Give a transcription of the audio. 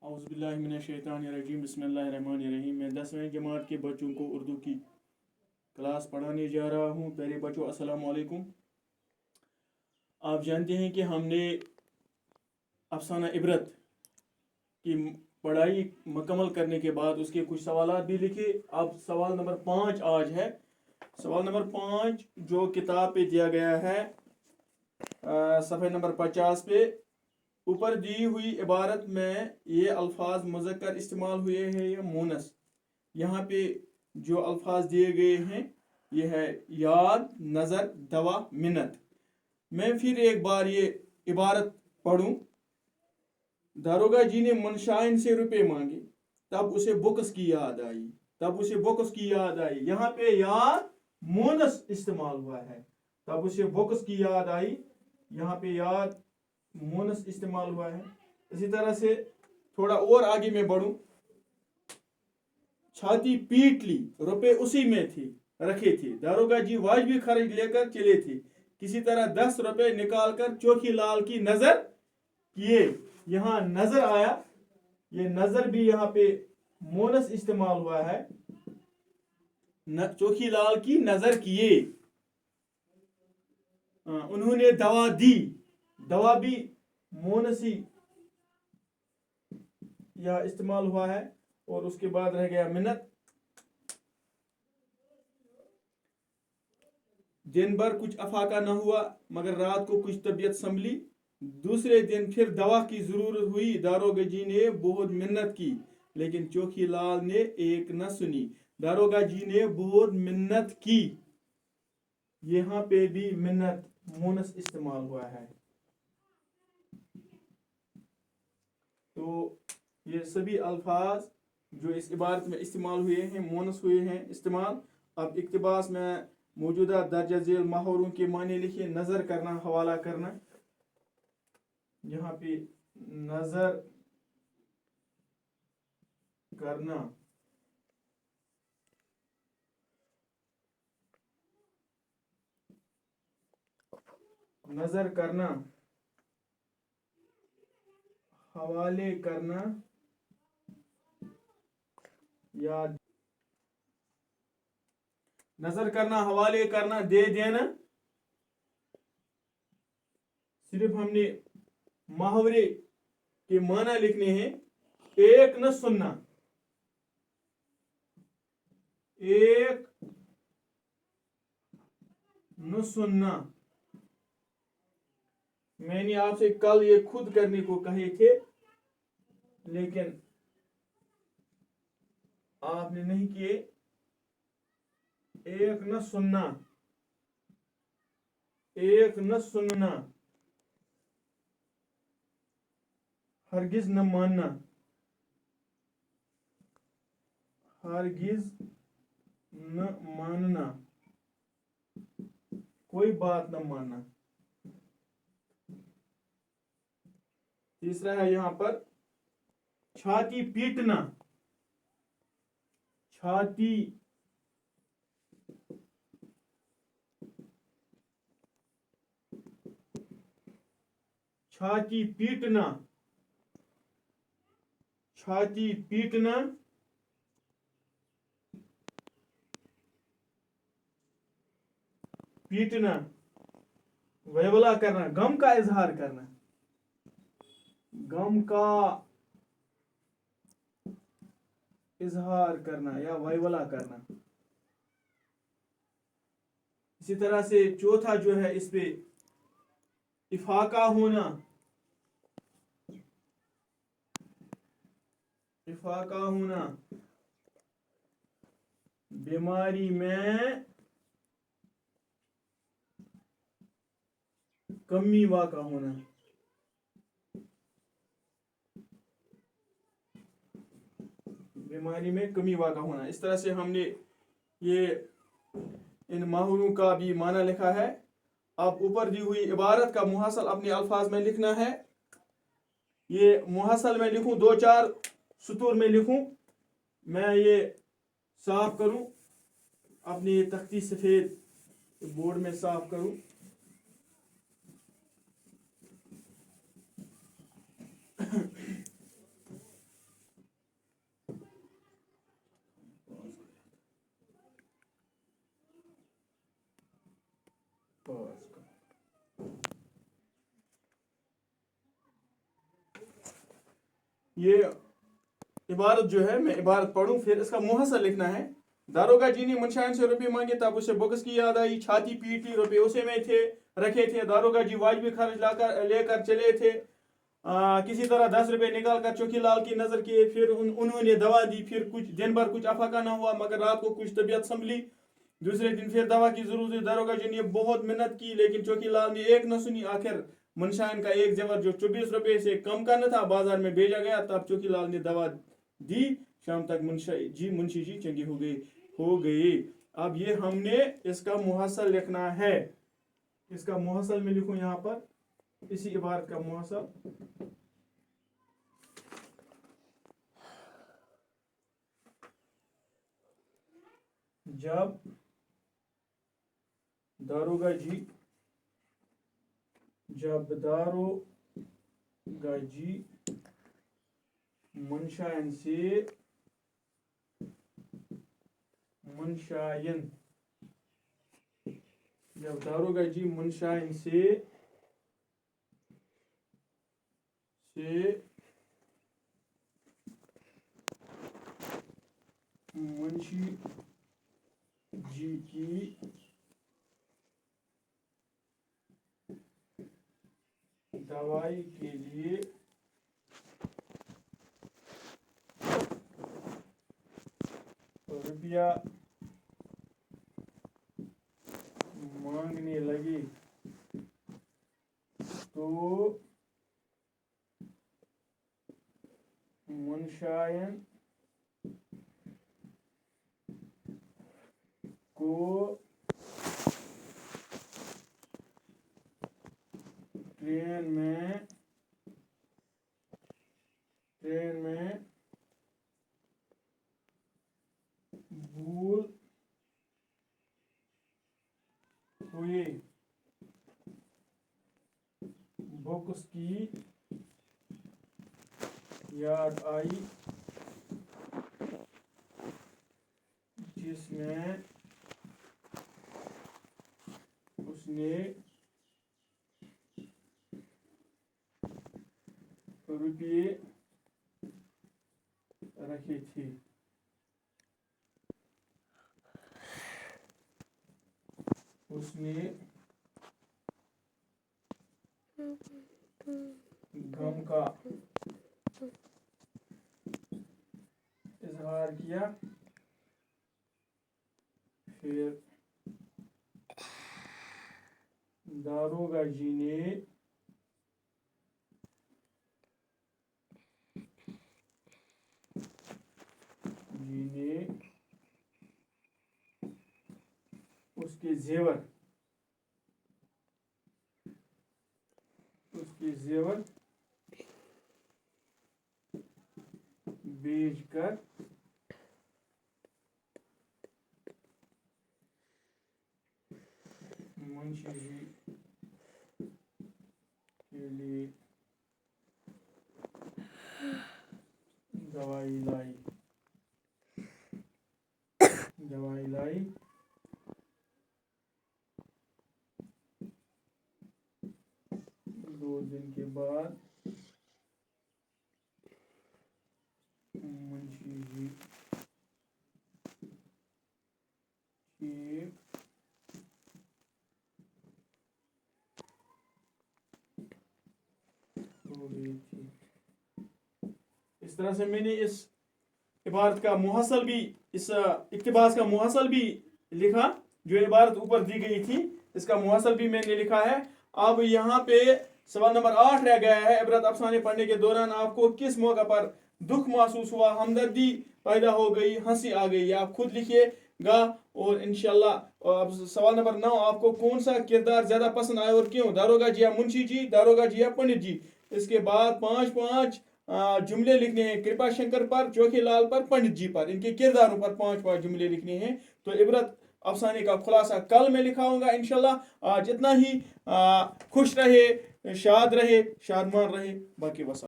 औज़ुबिल्लाहिमिनश्शैतानिर्रजीम बिस्मिल्लाहिर्रहमानिर्रहीम। मैं 10वीं जमात के बच्चों को उर्दू की क्लास पढ़ाने जा रहा हूँ। प्यारे बच्चों, अस्सलाम वालेकुम। आप जानते हैं कि हमने अफसाना इबरत की पढ़ाई मुकम्मल करने के बाद उसके कुछ सवालात भी लिखे। अब सवाल नंबर 5 आज है। सवाल नंबर 5 जो किताब पे दिया गया है सफ़े नंबर 50 पे, ऊपर दी हुई इबारत में ये अल्फाज मुज़क्कर इस्तेमाल हुए हैं या मुनस। यहाँ पे जो अल्फाज दिए गए हैं ये है याद, नज़र, दवा, मिन्नत। मैं फिर एक बार ये इबारत पढ़ूँ। दारोगा जी ने मुनशाइन से रुपए मांगे, तब उसे बुक्स की याद आई। यहाँ पे याद मुनस इस्तेमाल हुआ है, तब उसे बुक्स की याद आई। यहाँ पे याद मुनस इस्तेमाल हुआ है। इसी तरह से थोड़ा और आगे में बढ़ूं। छाती पीट ली, रुपए उसी में थे रखे थे। दारोगा जी वाजिबी खर्च लेकर चले थे। किसी तरह 10 रुपए निकालकर चोखी लाल की नजर किए। यहाँ नजर आया, ये नजर भी यहाँ पे मोनस इस्तेमाल हुआ है। चोखी लाल की नजर किए। उन्होंने दवा दी, दवा भी मोनसी या इस्तेमाल हुआ है। और उसके बाद रह गया मिन्नत। दिन भर कुछ अफाका न हुआ, मगर रात को कुछ तबीयत संभली। दूसरे दिन फिर दवा की जरूरत हुई। दारोगा जी ने बहुत मिन्नत की, लेकिन चोखी लाल ने एक न सुनी। दारोगा जी ने बहुत मिन्नत की। यहाँ पे भी मिन्नत मोनस इस्तेमाल हुआ है। तो ये सभी अल्फाज जो इस इबारत में इस्तेमाल हुए हैं मोनस हुए हैं इस्तेमाल। अब इक्तिबास में मौजूदा दर्जा झेल मुहावरों के माने लिखिए। नजर करना, हवाला करना। यहाँ पे नजर करना, नजर करना, हवाले करना या नजर करना, हवाले करना, दे देना। सिर्फ हमने मुहावरे के माना लिखने हैं। एक न सुनना, एक न सुनना। मैंने आपसे कल ये खुद करने को कहे थे, लेकिन आपने नहीं किए। एक न सुनना, एक न सुनना, हरगिज न मानना, हरगिज न मानना, कोई बात न मानना। तीसरा है यहां पर छाती पीटना, छाती छाती पीटना, छाती पीटना, पीटना, वयवला करना, गम का इजहार करना, गम का इजहार करना या वयवला करना। इसी तरह से चौथा जो है इस पे इफाका होना, इफाका होना, बीमारी में कमी वाका होना। बीमारी में कमी वाका होना। इस तरह से हमने ये इन मुहावरों का भी माना लिखा है। अब ऊपर दी हुई इबारत का मुहासल अपने अल्फाज में लिखना है। ये मुहासल में लिखूं, 2-4 सतूर में लिखूं। मैं ये साफ करूं, अपनी तख्ती सफेद बोर्ड में साफ करूं। یہ عبارت جو ہے میں عبارت پڑھوں پھر اس کا محصل لکھنا ہے. داروگا جی نے منشیان سے روپے مانگے تب اسے بکس کی یاد آئی, چھاتی پیٹ لی, روپے اسے میں تھے رکھے تھے. داروگا جی واجبی خرچ لے کر چلے تھے. کسی طرح 10 روپے نکال کر چوکی لال کی نظر کیے, پھر انہوں نے دوا دی. پھر کچھ دن بھر کچھ افاقہ نہ ہوا مگر رات کو کچھ طبیعت سنبھلی. دوسرے دن پھر دوا کی ضرورت ہوئی. داروگا جی نے بہت محنت کی لیکن چوکی لال نے ایک نہ سنی. آخر منشیان کا ایک زیور جو 24 روپے سے کم کا نہ تھا بازار میں بھیجا گیا. تب چوکی لال نے دوا دی. شام تک منشی جی چنگے ہو گئے. اب یہ ہم نے اس کا محصل لکھنا ہے. اس کا محصل میں لکھوں یہاں پر اسی عبارت کا محصل. جب داروگا جی منشیان سے منشی جی کی دوائی کے لیے روپیہ مانگنے لگے تو منشیان کو ٹرین میں بھول ہوئے بکس کی یاد آئی جس میں اس نے روپے رکھے تھے. اس نے غم کا اظہار کیا. پھر داروگا جی نے اس کے زیور بیچ کر منشی جی کے لیے دوائی لائی. 2 دن کے بعد منشی جی ٹھیک ہو گئی تھی. اس طرح سے میں نے اس عبارت کا محصل بھی, اس اقتباس کا محصل بھی لکھا. جو عبارت اوپر دی گئی تھی اس کا محصل بھی میں نے لکھا ہے. اب یہاں پہ سوال نمبر 8 رہ گیا ہے. عبرت افسانے پڑھنے کے دوران آپ کو کس موقع پر دکھ محسوس ہوا, ہمدردی پیدا ہو گئی, ہنسی آ گئی؟ آپ خود لکھیے گا. اور انشاءاللہ اب سوال نمبر 9, آپ کو کون سا کردار زیادہ پسند آیا اور کیوں؟ داروگا جی یا منشی جی, داروگا جی یا پنڈت جی؟ اس کے بعد 5 جملے لکھنے ہیں کرپا شنکر پر, چوکی لال پر, پنڈت جی پر. ان کے کرداروں پر 5 جملے لکھنے ہیں. تو عبرت افسانے کا خلاصہ کل میں لکھاؤں گا انشاءاللہ. آج اتنا ہی. خوش رہے, شاد رہے, شادمان رہے. باقی وسلام.